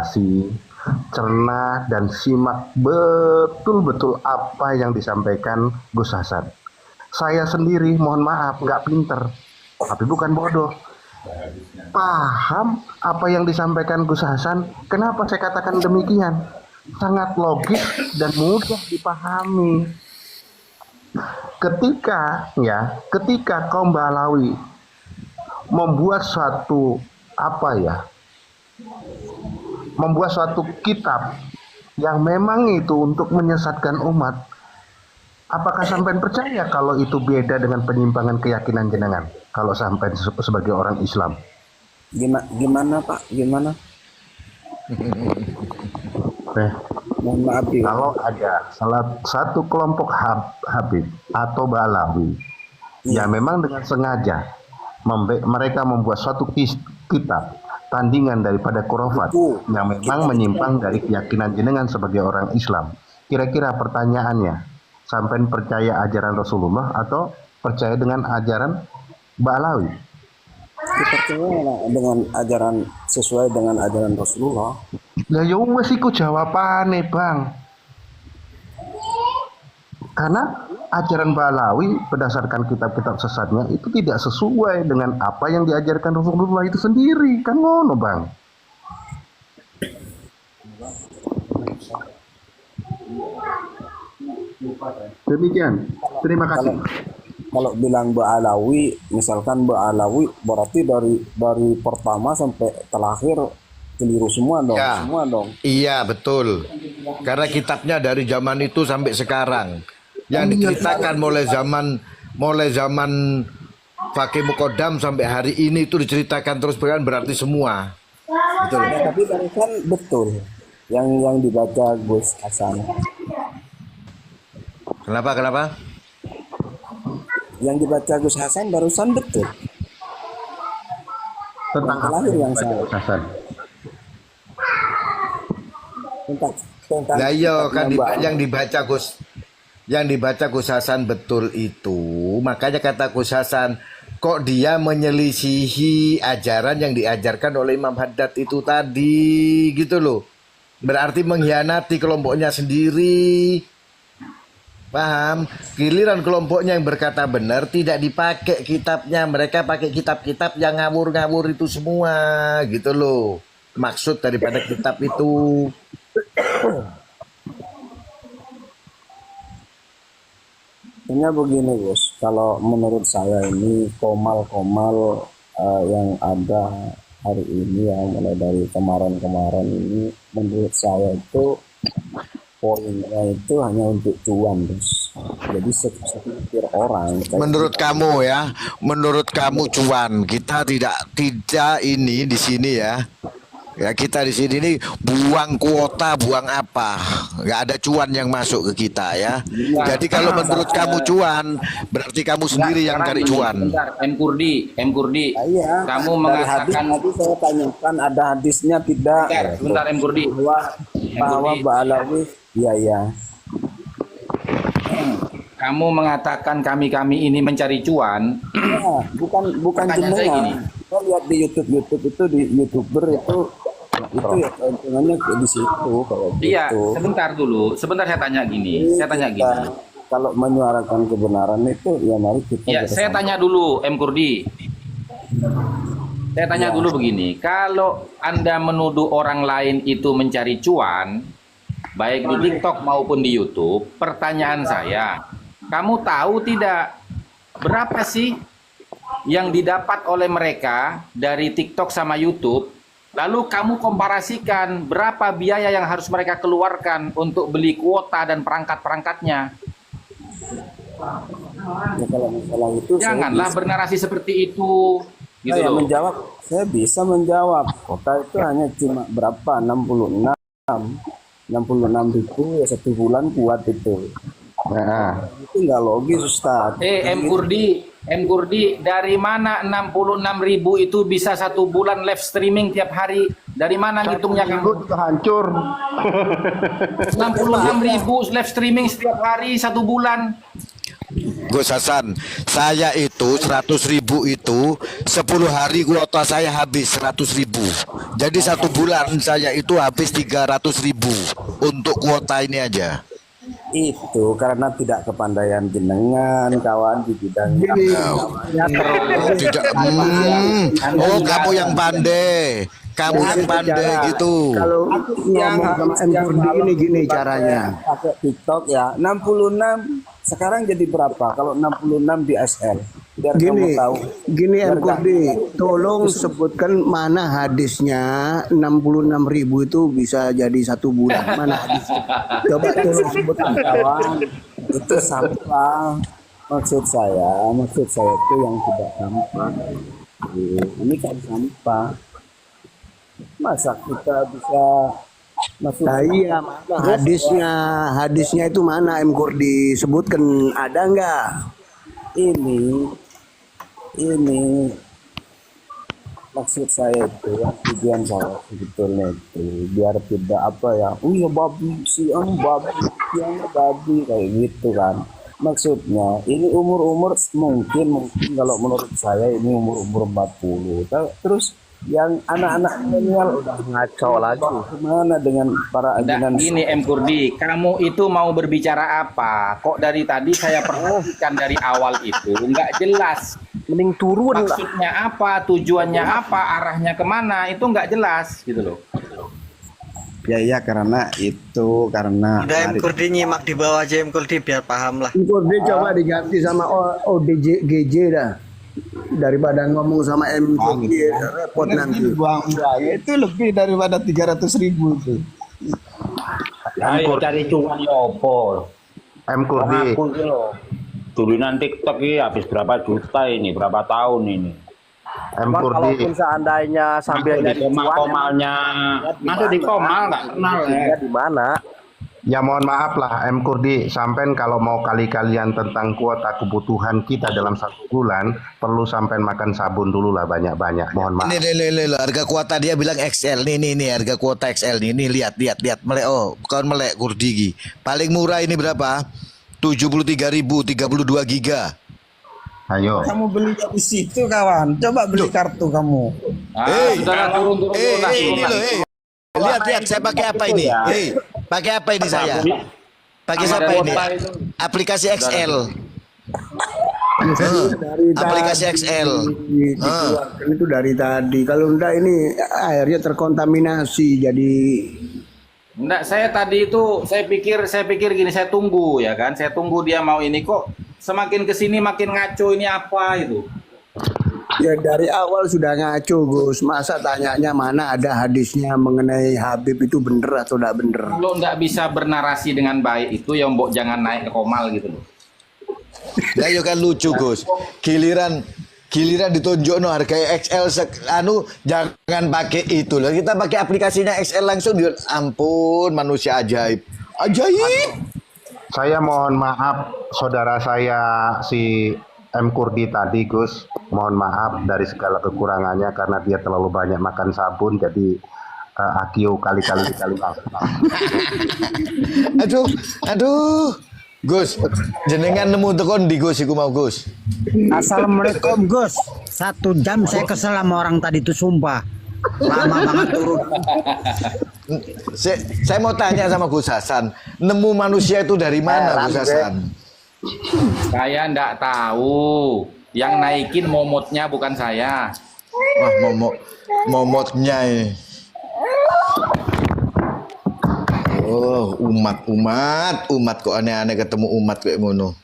konsentrasi, cerna dan simak betul-betul apa yang disampaikan Gus Hasan. Saya sendiri, mohon maaf, nggak pinter, tapi bukan bodoh. Paham apa yang disampaikan Gus Hasan. Kenapa saya katakan demikian? Sangat logis dan mudah dipahami. Ketika kaum Balawi membuat membuat suatu kitab yang memang itu untuk menyesatkan umat, apakah sampai percaya kalau itu beda dengan penyimpangan keyakinan jenengan kalau sampai sebagai orang Islam? Gimana Pak? Gimana? Mohon maaf ya. Kalau ada salah satu kelompok Habib atau Balawi yang memang dengan sengaja mereka membuat suatu kitab tandingan daripada khurafat yang memang menyimpang dari keyakinan jenengan sebagai orang Islam, kira-kira pertanyaannya, sampai percaya ajaran Rasulullah atau percaya dengan ajaran Balawi? Percaya dengan ajaran sesuai dengan ajaran Rasulullah. Lah ya wes iku jawabane, Bang. Karena ajaran Balawi berdasarkan kitab-kitab sesatnya itu tidak sesuai dengan apa yang diajarkan Rasulullah itu sendiri. Kan ngono, Bang. Demikian. Terima kasih. Kalau bilang Ba'alawi, misalkan Ba'alawi berarti dari pertama sampai terakhir keliru semua dong. Ya. Semua dong. Iya, betul. Karena kitabnya dari zaman itu sampai sekarang. Yang diceritakan mulai zaman Fakih Mukodam sampai hari ini itu diceritakan terus berarti semua. Betul. Ya, tapi barusan betul yang dibaca Gus Hasan. Kenapa? Yang dibaca Gus Hasan barusan betul. Tentang apa yang salah? Hasan? Tentang Lah iya kan Mbak. yang dibaca Gus Hasan betul itu. Makanya kata Gus Hasan, kok dia menyelisihi ajaran yang diajarkan oleh Imam Haddad itu tadi, gitu loh. Berarti mengkhianati kelompoknya sendiri. Paham? Giliran kelompoknya yang berkata benar tidak dipakai kitabnya, mereka pakai kitab-kitab yang ngawur-ngawur itu semua, gitu loh. Maksud daripada kitab itu. Sebenarnya begini Gus, kalau menurut saya ini komal-komal yang ada hari ini, yang mulai dari kemarin-kemarin ini, menurut saya itu poinnya itu hanya untuk cuan Gus. Jadi sekelompok orang. Menurut kamu ya, menurut kamu cuan, kita tidak ini di sini ya. Ya kita di sini nih buang kuota, buang apa, nggak ada cuan yang masuk ke kita ya. Jadi kalau menurut kamu cuan, berarti kamu sendiri yang cari cuan. Bentar, M Kurdi, Iya, kamu mengatakan tadi saya tanyakan ada hadisnya tidak? Bentar M Kurdi. Bahwa Ba'alawi, iya. Kamu mengatakan kami ini mencari cuan. Ya, bukan Pertanyaan saya gini. jenengan. Saya lihat di YouTube itu di YouTuber itu ya keuntungannya di situ kalau Iya, gitu. sebentar saya tanya gini. Kalau menyuarakan kebenaran itu ya mari kita Ya, saya tanya dulu M Kurdi. Saya tanya dulu begini, kalau Anda menuduh orang lain itu mencari cuan, baik di TikTok maupun di YouTube, pertanyaan saya, kamu tahu tidak berapa sih yang didapat oleh mereka dari TikTok sama YouTube? Lalu kamu komparasikan berapa biaya yang harus mereka keluarkan untuk beli kuota dan perangkat-perangkatnya. Ya, kalau masalah itu Janganlah bernarasi seperti itu. Gitu saya loh. saya bisa menjawab. Kota itu hanya cuma berapa? 66 ribu ya satu bulan kuat itu. Nah, Itu nggak logis Ustaz. M Kurdi, dari mana 66.000 itu bisa satu bulan live streaming tiap hari? Dari mana ngitungnya kamu? itu hancur. 66.000 live streaming setiap hari satu bulan. Gus Hasan, saya itu 100.000 itu 10 hari kuota saya habis 100.000. Jadi 1 bulan saya itu habis 300.000 untuk kuota ini aja. Itu karena tidak kepandaian jenengan kawan di bidang ya, Tidak, oh kamu yang pandai, kamu yang pandai gitu. Kalau ngomong sama M gini caranya. pakai TikTok ya 66 sekarang jadi berapa kalau 66 di SL biar kamu tahu Gini Biar Kurdi, tolong sebutkan mana hadisnya 66.000 itu bisa jadi 1 bulan. Mana hadisnya? Coba tolong sebutkan. kawan itu sampah maksud saya itu yang tidak sampah. Ini kan sampah, masa kita bisa masuk Nah, iya, mana hadisnya itu mana M Kurdi? Sebutkan, ada nggak? ini maksud saya itu yang tujuan saya sebetulnya itu biar tidak apa ya, oh ya babi babi kayak gitu kan. Maksudnya ini umur mungkin kalau menurut saya ini umur 40. Terus yang anak-anak milenial udah ngaco lagi. Gimana dengan para ajudan? Gini M Kurdi, kamu itu mau berbicara apa? Kok dari tadi saya perhatikan dari awal itu nggak jelas. Mending turun lah. Maksudnya apa, tujuannya apa, arahnya kemana, itu nggak jelas gitu loh. Ya karena Udah M Kurdi nyimak di bawah aja M Kurdi biar paham lah. M Kurdi coba diganti sama ODGJ dah. Daripada ngomong sama M Kurdi repot nanti. itu lebih daripada 300.000 itu. Ayo cari cuan ya opo. M Kurdi. Aku ki lho. Turunan TikTok ini habis berapa juta ini, berapa tahun ini. M Kurdi. Kalaupun seandainya sambil Masuk di jadi cuan, komal-komalnya, masuk di komal nggak kenal ya. di mana? Ya mohon maaf lah M Kurdi, sampean kalau mau kali-kalian tentang kuota kebutuhan kita dalam 1 bulan, perlu sampean makan sabun dulu lah banyak-banyak. Mohon maaf. Nih, harga kuota dia bilang XL. Nih, harga kuota XL nih. Nih, lihat. Melek, bukan melek Kurdi Gi. Paling murah ini berapa? 73.000, 32 giga. Ayo. Kamu beli di situ kawan. Coba beli kartu kamu. Sudahlah, turun. Ini loh, Lihat, saya pakai apa ini? Pakai apa ini saya? Pakai siapa ini? Aplikasi XL. Aplikasi XL. Dikeluarkan itu dari tadi. Kalau enggak ini airnya terkontaminasi jadi. Enggak, saya tadi itu saya pikir gini, saya tunggu ya kan, saya tunggu dia mau ini kok semakin kesini makin ngaco ini apa itu. Ya dari awal sudah ngaco Gus. Masa tanyanya mana ada hadisnya mengenai Habib itu bener atau tidak bener? Kalau nggak bisa bernarasi dengan baik itu ya mbok jangan naik ke komal gitu loh. Nah, yo kan lucu Gus. Giliran ditunjuk no harga XL jangan pakai itu loh. Kita pakai aplikasinya XL langsung. Ampun, manusia ajaib. Saya mohon maaf saudara saya si M Kurdi tadi Gus, mohon maaf dari segala kekurangannya karena dia terlalu banyak makan sabun jadi Akio kali-kali. Aduh. Gus, jenengan nemu tekon di Gus iku mau Gus. Assalamualaikum Gus. 1 jam saya kesel sama orang tadi itu sumpah. Lama banget turun. Saya mau tanya sama Gus Hasan, nemu manusia itu dari mana Gus Hasan? Saya nggak tahu. Yang naikin momotnya bukan saya. Wah, momotnya ini. Oh, umat kok aneh-aneh ketemu umat kayak ngono.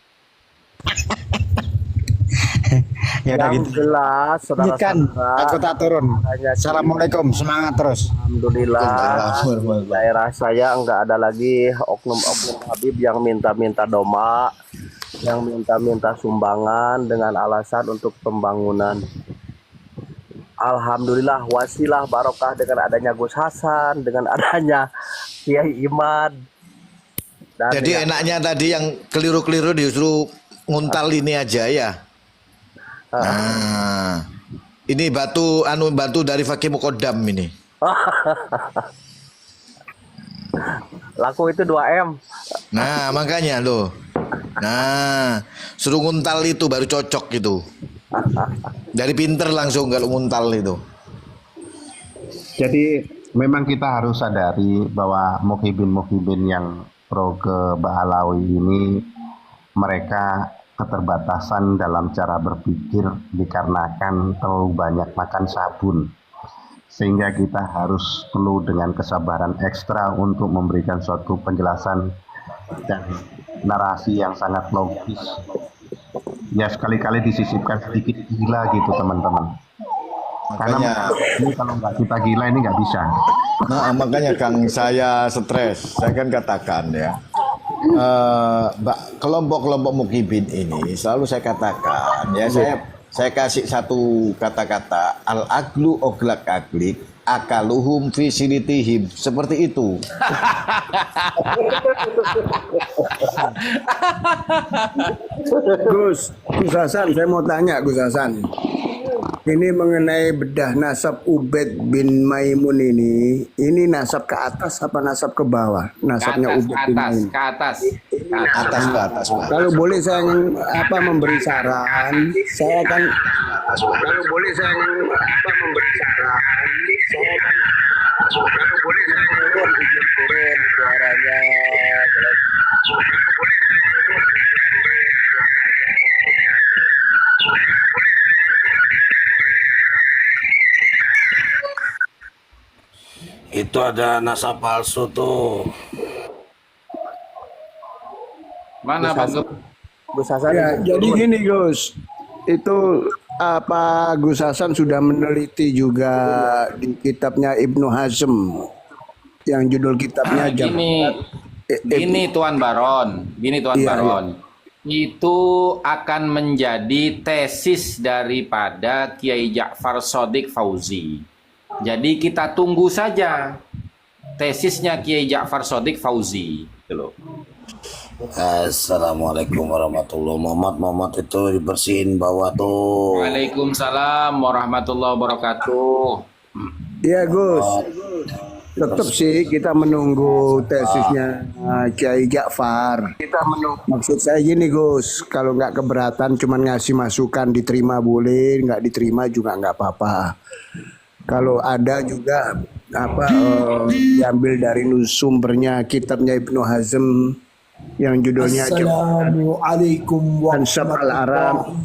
Ya udah Yang gitu. jelas, saudara-saudara. Aku tak turun. Assalamualaikum, semangat terus. Alhamdulillah, di daerah saya enggak ada lagi oknum-oknum Habib yang minta-minta doma, yang minta-minta sumbangan dengan alasan untuk pembangunan. Alhamdulillah, wasilah barokah dengan adanya Gus Hasan, dengan adanya Kiai Imad. Dan Jadi dengan- enaknya tadi yang keliru-keliru disuruh nguntal ini aja ya. Nah, ini batu dari Fakih Mukodam ini. laku itu 2M. Nah, makanya loh. Nah, Suruh nguntal itu baru cocok gitu. Dari pinter langsung kalau nguntal itu. Jadi memang kita harus sadari bahwa muhibin yang pro ke Ba'alawi ini mereka keterbatasan dalam cara berpikir dikarenakan terlalu banyak makan sabun. Sehingga kita harus perlu dengan kesabaran ekstra untuk memberikan suatu penjelasan dan narasi yang sangat logis. Ya sekali-kali disisipkan sedikit gila gitu teman-teman. Karena ini kalau nggak kita gila ini nggak bisa. Nah, makanya Kang saya stres. Saya kan katakan ya, kelompok-kelompok mukibin ini selalu saya katakan ya, saya kasih satu kata-kata, al aglu oglak aglik akaluhum fisilitihim, seperti itu. Gus Hasan, saya mau tanya Gus Hasan. Ini mengenai bedah nasab Ubaid bin Maimun ini nasab ke atas apa nasab ke bawah? Nasabnya Ubaid bin Maimun. Ke atas. Pak. Kalau boleh saya memberi saran, saya akan kalau boleh saya memberi saran, saya akan kalau boleh saya turun suaranya. Itu ada nasab palsu tuh. Mana Bang? Gus Hasan. Ya, jadi gini Gus, itu apa Gus Hasan sudah meneliti juga di kitabnya Ibnu Hazm yang judul kitabnya Gini Tuan Baron, Baron. Itu akan menjadi tesis daripada Kiai Ja'far Shadiq Fauzi. Jadi kita tunggu saja tesisnya Kiai Ja'far Shadiq Fauzi. Gitu loh. Assalamualaikum warahmatullahi wabarakatuh. Muhammad itu dibersihin bawah tuh. Waalaikumsalam warahmatullahi wabarakatuh. Iya Gus, tetap sih kita menunggu tesisnya Kiai Ja'far. Maksud saya gini Gus, kalau nggak keberatan cuman ngasih masukan diterima boleh, nggak diterima juga nggak apa-apa. Kalau ada juga diambil dari sumbernya kitabnya Ibnu Hazm yang judulnya Assalamualaikum warahmatullahi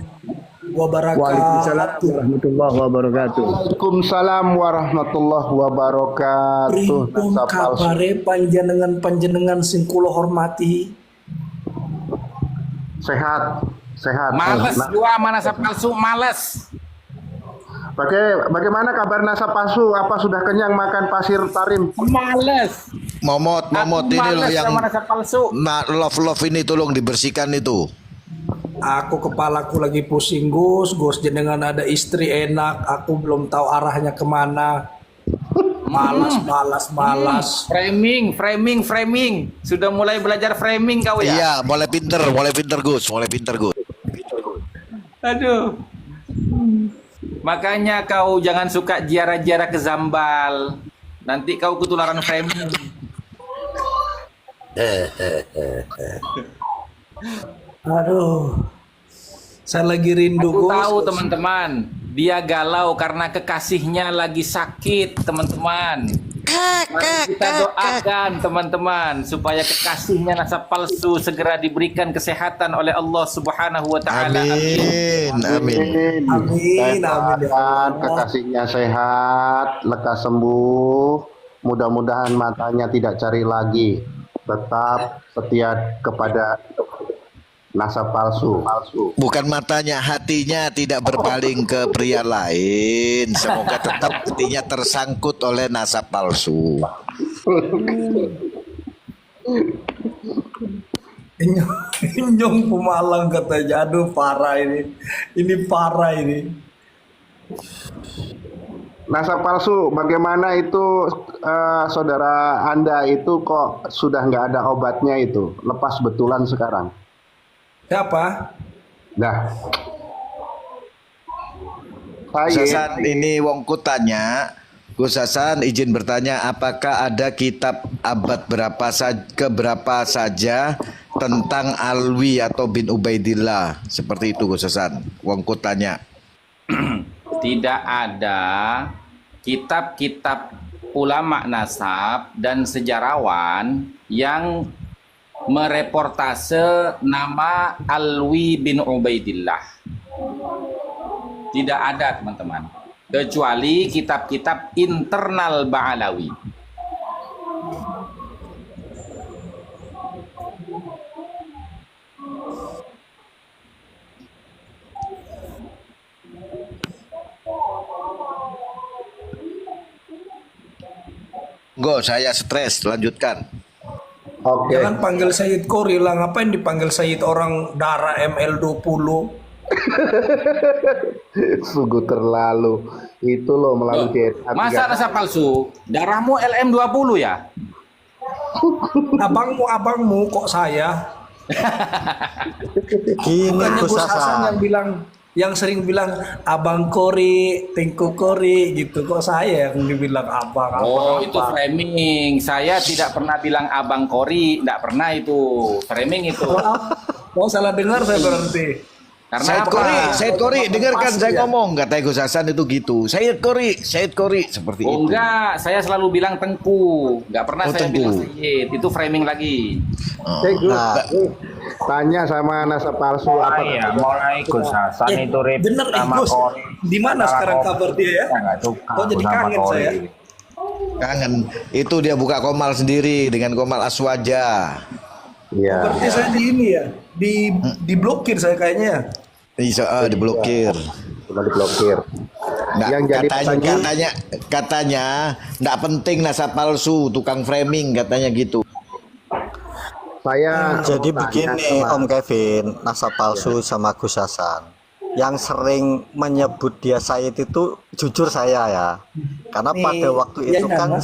wabarakatuh. Waalaikumsalam warahmatullahi wabarakatuh. Waalaikumsalam warahmatullahi wabarakatuh. Pripun kabare panjenengan sing kula hormati? Sehat. Males gua sama nasab palsu, males. Bagaimana kabar nasab palsu? Apa sudah kenyang makan pasir tarim? Males. Momot ini loh yang nasab palsu. love ini tolong dibersihkan itu. Aku kepalaku lagi pusing Gus jenengan ada istri enak, aku belum tahu arahnya kemana. Malas. Framing. Sudah mulai belajar framing kau ya? Iya, mulai pinter Gus. Aduh. Makanya kau jangan suka ziarah-ziarah ke Zambal. Nanti kau ketularan framing. Aduh. Saya lagi rindu Aku Gus. tahu teman-teman, dia galau karena kekasihnya lagi sakit, teman-teman. Mari kita doakan teman-teman supaya kekasihnya nasab palsu segera diberikan kesehatan oleh Allah Subhanahu wa taala. Amin. Kekasihnya sehat, lekas sembuh. Mudah-mudahan matanya tidak cari lagi. Tetap setia kepada nasab palsu. Bukan matanya, hatinya tidak berpaling ke pria lain. Semoga tetap hatinya tersangkut oleh nasab palsu. Inyong Pemalang katanya. Aduh parah ini. Ini parah ini. Nasab palsu, bagaimana itu saudara Anda itu kok sudah nggak ada obatnya itu? Lepas betulan sekarang. Siapa? Nah, Gus Hasan, ini Wongku tanya, Gus Hasan izin bertanya, apakah ada kitab abad keberapa saja tentang Alwi atau bin Ubaidillah seperti itu Gus Hasan. Wongku tanya. Tidak ada kitab-kitab ulama nasab dan sejarawan yang mereportase nama Alwi bin Ubaidillah. Tidak ada, teman-teman. Kecuali kitab-kitab internal Ba'alawi. Go, saya stres, lanjutkan. Oke. Jangan panggil Sayyid Kori lah. Ngapain dipanggil Sayyid orang darah ML20? Sungguh terlalu. Itu loh melalui DNA. Masa rasa palsu? Darahmu LM20 ya? Abangmu kok saya? Gini Bukannya Gus Gus Hasan Hasan. yang sering bilang Abang Kori, Tengku Kori gitu. Kok saya yang dibilang abang? Oh, abang, itu abang. framing. Saya tidak pernah bilang Abang Kori, tidak pernah itu. Framing itu. Oh, salah dengar saya berarti. Karena Said Kori, dengarkan Pasti saya ya. ngomong, kata Gus Hasan itu gitu. Said Kori, seperti Oh itu. enggak, saya selalu bilang Tengku. Enggak pernah Oh, saya Tengku. bilang Sayyid. Itu framing lagi. Gus, Nah. tanya sama nasab palsu apa? Ya, mulai Gus Hasan itu ribut Bener nih sama Gus. Kori. Di mana sekarang kabar dia ya? Saya nggak suka Oh, jadi sama kangen Kori. saya. Kangen. Itu dia buka komal sendiri dengan komal Aswaja. Iya. Berarti saya di ini ya, diblokir saya kayaknya. Diblokir. Sudah diblokir. Nggak, Yang jadi katanya nggak penting nasab palsu, tukang framing katanya gitu. Saya Jadi mau tanya begini sama- Om Kevin, nasab palsu sama Gus Hasan. Yang sering menyebut dia Said itu jujur saya ya. Karena Nih, pada waktu iya, itu kan Nana.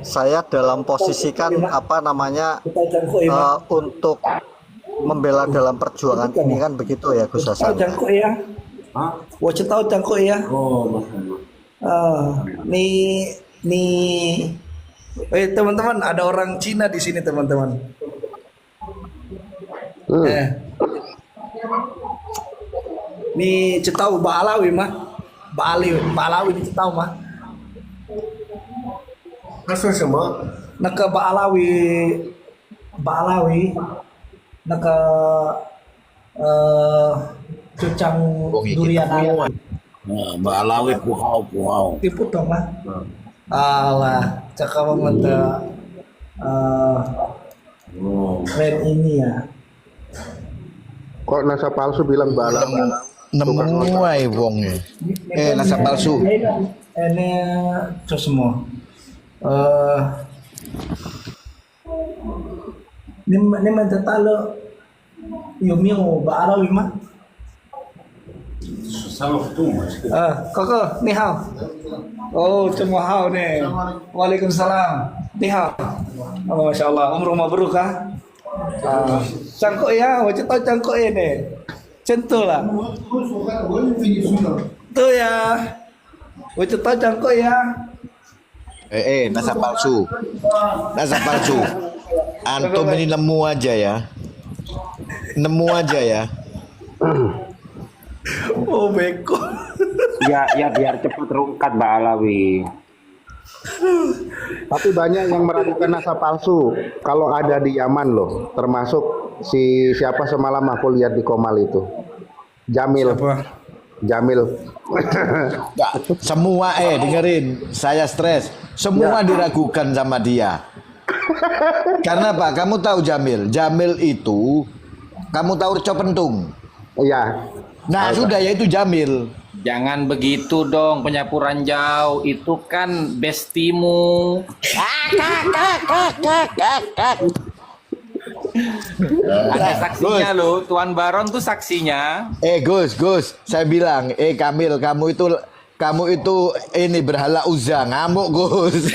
saya dalam posisi kan apa namanya Kita jangkau ya. untuk membela dalam perjuangan ini kan begitu ya Gus Tahu Hasan. jangkau ya. Wah, tahu jangkau ya. Nih. Teman-teman, ada orang Cina di sini, teman-teman. Nih, cetau Ba'alawi mah. Ba'alawi ini cetau mah. Naka Ba'alawi. Naka cucang durian ayam. Nah, Mbak Alawi puhau. Tipu dong lah. Alah, cakap banget. Keren ini ya. Kok nasab palsu bilang bala? Nemu ay wongnya. Nasab palsu. Ini itu semua. Ini mentetalo yung Ba'alawi mah. Koko, ni hao. Oh, cuma hao nih. Waalaikumsalam. Ni hao. Oh, Masya Allah. Umroh mabruk ah. Cangkok ya, wajib tahu cangkok ini. Centul lah. Tuh ya. Wajib tahu cangkok ya. Nasab palsu. Nasab palsu. Antum ini nemu aja ya. Nemu aja ya. Oh, beko. Ya biar cepat terungkap Mbak Alawi. Tapi banyak yang meragukan nasab palsu. Kalau ada di Yaman loh, termasuk siapa semalam aku lihat di Komal itu, Jamil. Jamil. Nggak, semua dengerin, saya stres. Semua diragukan sama dia. Karena apa? Kamu tahu Jamil? Jamil itu, kamu tahu Reco Pentung? Iya. Nah sudah ya itu Jamil. Jangan begitu dong, penyapuran jauh itu kan bestimu. Ada saksinya loh, Tuan Baron tuh saksinya. Gus, saya bilang, Kamil, kamu itu ini berhala Uzza, ngamuk Gus.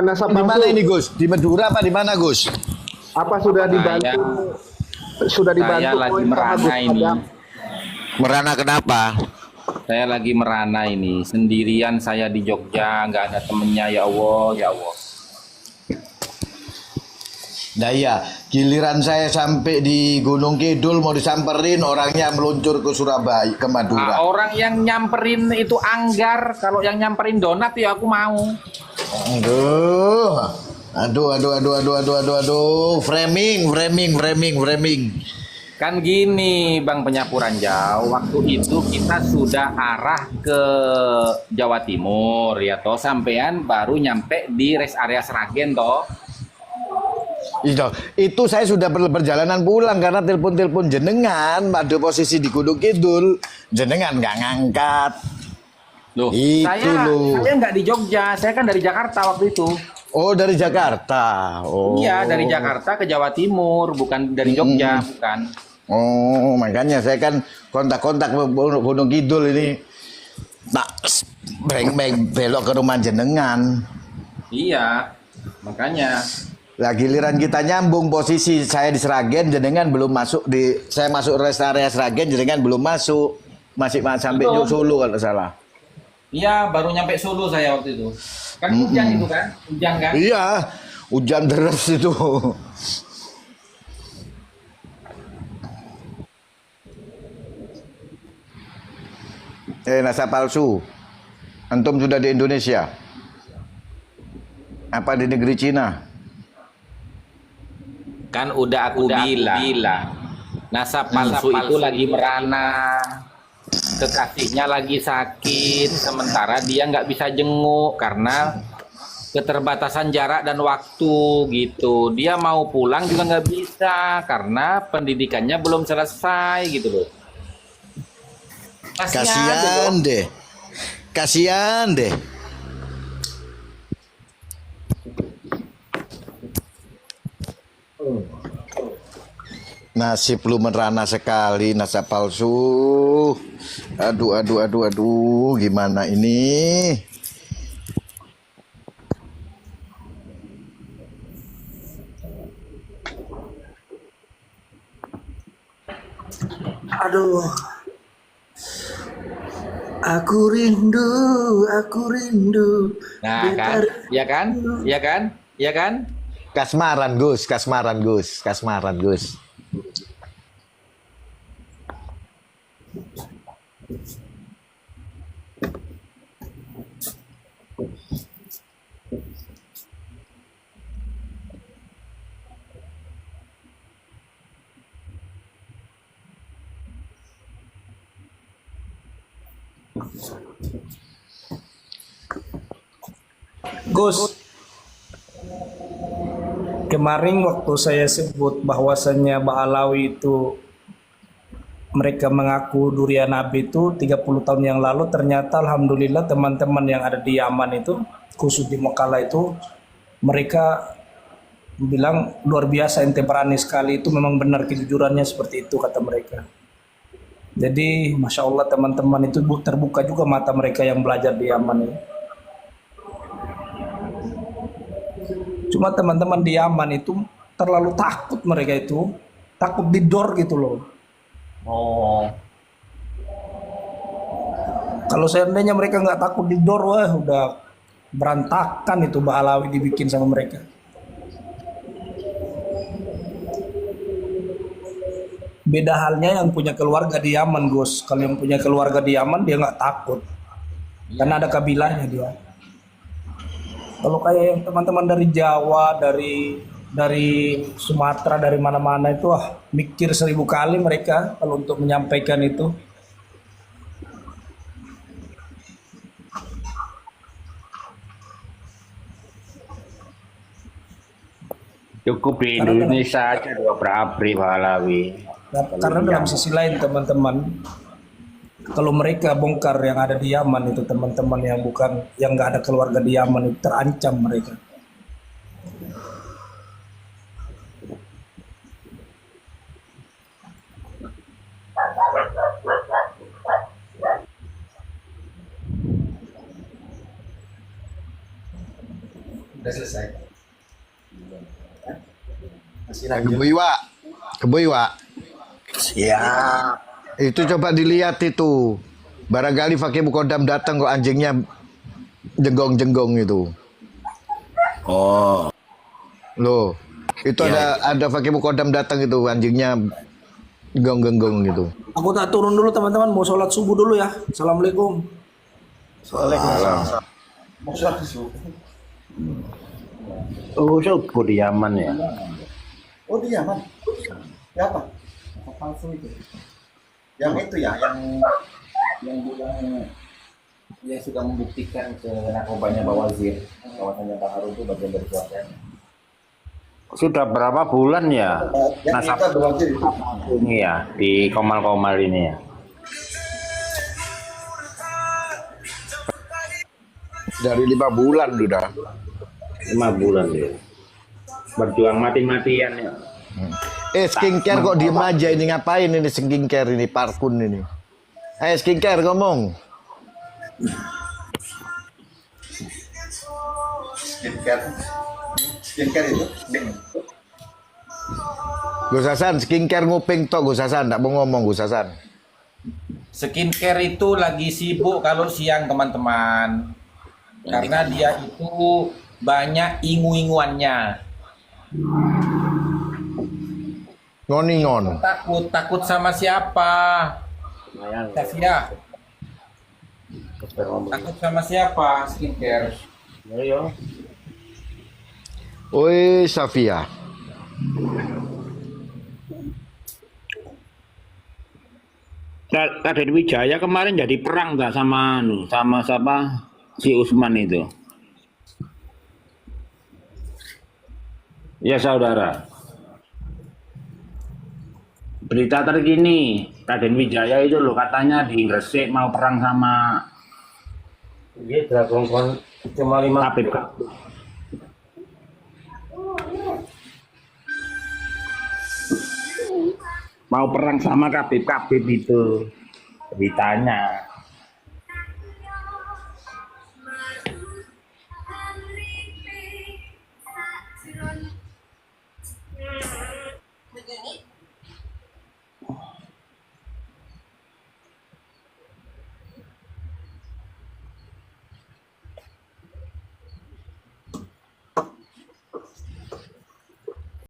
Nasab Di palsu. mana ini Gus? Di Madura apa di mana Gus? Apa sudah dibantu? Sudah dibantu Saya lagi oleh Pak merana Agus ini. Adam? Merana kenapa? Saya lagi merana ini. Sendirian saya di Jogja, nggak ada temennya. Ya Allah, ya Allah. Nah iya, giliran saya sampai di Gunung Kidul mau disamperin, orangnya meluncur ke Surabaya, ke Madura. Orang yang nyamperin itu Anggar. Kalau yang nyamperin Donat ya aku mau. Aduh. Framing. Kan gini Bang Penyapu Ranjau, waktu itu kita sudah arah ke Jawa Timur ya toh, sampean baru nyampe di rest area Sragen toh. Itu saya sudah berjalanan pulang karena telepon jenengan pada posisi di Gunung Kidul, jenengan nggak ngangkat. Loh, Itu saya nggak di Jogja, saya kan dari Jakarta waktu itu. Oh, dari Jakarta. Oh. Iya, dari Jakarta ke Jawa Timur, bukan dari Jogja, bukan. Oh, makanya saya kan kontak-kontak Gunung Kidul ini. Tak belok ke rumah jenengan. Iya, makanya. Lah giliran kita nyambung posisi saya di Sragen, jenengan belum masuk saya masuk rest area Sragen, jenengan belum masuk. Masih sampai Solo kalau salah. Iya, baru nyampe Solo saya waktu itu. Kan hujan itu kan? Hujan kan? Iya, hujan deras itu. Nasa palsu. Antum sudah di Indonesia? Apa di negeri Cina? Kan udah aku bilang. Nasab palsu itu lagi merana. Kekasihnya lagi sakit, sementara dia nggak bisa jenguk karena keterbatasan jarak dan waktu gitu. Dia mau pulang juga nggak bisa karena pendidikannya belum selesai gitu loh. Kasihan deh. Nasib lu merana sekali, nasab palsu. Aduh, gimana ini? Aduh. Aku rindu. Nah kan, ya kan? Kasmaran Gus. Gus, kemarin waktu saya sebut bahwasannya Ba'alawi itu mereka mengaku durian Nabi itu 30 tahun yang lalu, ternyata alhamdulillah teman-teman yang ada di Yaman itu, khusus di Mekah itu, mereka bilang luar biasa ente berani sekali, itu memang benar kejujurannya seperti itu kata mereka. Jadi Masya Allah teman-teman itu terbuka juga mata mereka yang belajar di Yaman ini. Cuma teman-teman di Yaman itu terlalu takut, mereka itu takut didor gitu loh. Oh. Kalau seandainya mereka nggak takut didor, wah udah berantakan itu Ba'alawi dibikin sama mereka. Beda halnya yang punya keluarga di Yaman, Gus. Kalau yang punya keluarga di Yaman dia nggak takut, karena ada kabilahnya dia. Kalau kayak yang teman-teman dari Jawa, dari Sumatera, dari mana-mana itu mikir 1000 kali mereka kalau untuk menyampaikan itu. Cukup di Indonesia aja 2 April Ba'alawi. Karena dalam sisi lain teman-teman, kalau mereka bongkar yang ada di Yaman itu, teman-teman yang nggak ada keluarga di Yaman itu terancam mereka. Udah selesai. Kebuiwa, Kebuiwa. Siap. Itu coba dilihat itu. Barangkali Fakih Mukodam datang kok anjingnya jenggong-jenggong itu. Oh. Loh, itu ada Fakih Mukodam datang itu anjingnya genggong-genggong gitu. Aku tak turun dulu teman-teman, mau sholat subuh dulu ya. Assalamualaikum. Waalaikumsalam. Oh, subuh di Yaman ya. Oh di Yaman. Siapa? Palsu itu. Yang itu ya, yang bilang yang sudah membuktikan ke narkobanya Bawazir, kawasannya Pak Harun itu bagian dari keluarganya. Sudah berapa bulan ya? Yang kita Bawazir itu. Ini ya di Komal-Komal ini ya. Dari 5 bulan sudah. 5 bulan ya. Berjuang mati-matian ya. Skincare kok diem aja ini, ngapain ini skincare ini, parfum ini. Skincare ngomong. Skincare itu. Gus Hasan, skincare nguping tok Gus Hasan, enggak mau ngomong Gus Hasan. Skincare itu lagi sibuk kalau siang teman-teman. Karena dia itu banyak ingu-inguannya. Ngoningon. Takut sama siapa? Safia. Takut sama siapa skincare? Oi Safia. Raden Wijaya kemarin jadi perang tak sama siapa si Usman itu. Ya saudara. Berita terkini, Raden Wijaya itu loh katanya di Gresik mau perang sama cuma 5 Habib. Mau perang sama Habib itu beritanya.